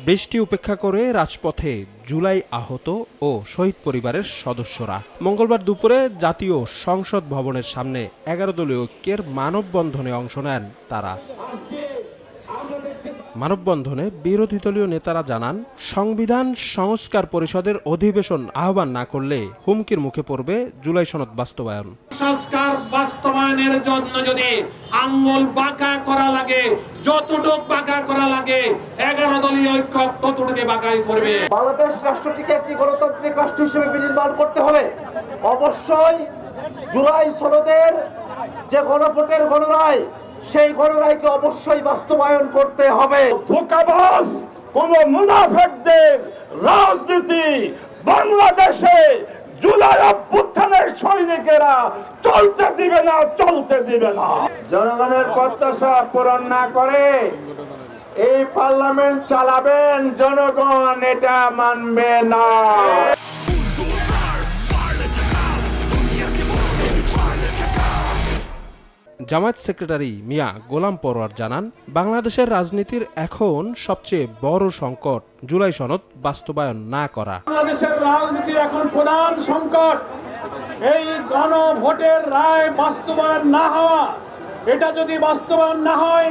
বৃষ্টি উপেক্ষা করে রাজপথে জুলাই আহত ও শহীদ পরিবারের সদস্যরা মঙ্গলবার দুপুরে জাতীয় সংসদ ভবনের সামনে ১১ দলীয় ঐক্যের মানববন্ধনে অংশ নেন তারা। মানববন্ধনে বিরোধী দলীয় নেতারা জানান, সংবিধান সংস্কার পরিষদের অধিবেশন আহ্বান না করলে হুমকির মুখে পড়বে জুলাই সনদ বাস্তবায়ন। সংস্কার বাস্তবায়নের জন্য যদি আঙ্গুল বাঁকা করা লাগে, যতটুক বাঁকা করা লাগে ১১ দলীয় ঐক্য ততটুকু বাঁকাই করবে। বাংলাদেশ রাষ্ট্রটিকে একটি গণতান্ত্রিক রাষ্ট্র হিসেবে বিনির্মাণ করতে হলে অবশ্যই জুলাই সনদের যে গণভোটের গণরায়, সেই গণরায়কে অবশ্যই বাস্তবায়ন করতে হবে। ধোঁকাবাজ কোন মুনাফিকদের রাজনীতি বাংলাদেশে জুলাই অভ্যুত্থানের সৈনিকেরা চলতে দিবে না, চলতে দিবে না। জনগণের প্রত্যাশা পূরণ না করে এই পার্লামেন্ট চালাবেন জনগণ, এটা মানবে না। জামায়াত সেক্রেটারি মিয়া গোলাম পরোয়ার জানান, বাংলাদেশের রাজনীতির এখন সবচেয়ে বড় সংকট জুলাই সনদ বাস্তবায়ন না করা। বাংলাদেশের রাজনীতির এখন প্রধান সংকট এই গণভোটের রায় বাস্তবায়ন না হওয়া। এটা যদি বাস্তবায়ন না হয়,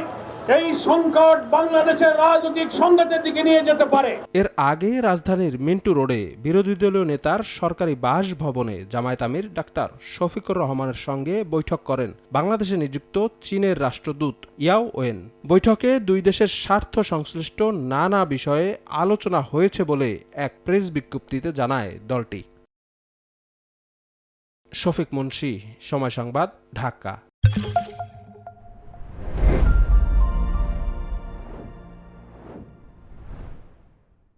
এই সংকট বাংলাদেশের রাজনৈতিক সংঘাতের দিকে নিয়ে যেতে পারে। এর আগে রাজধানীর মিন্টু রোডে বিরোধী দলীয় নেতার সরকারি বাসভবনে জামায়াত আমির ডাক্তার শফিকুর রহমানের সঙ্গে বৈঠক করেন বাংলাদেশে নিযুক্ত চীনের রাষ্ট্রদূত ইয়াও ওয়েন। বৈঠকে দুই দেশের স্বার্থ সংশ্লিষ্ট নানা বিষয়ে আলোচনা হয়েছে বলে এক প্রেস বিজ্ঞপ্তিতে জানায় দলটি। শফিক মুন্সি, সময় সংবাদ, ঢাকা।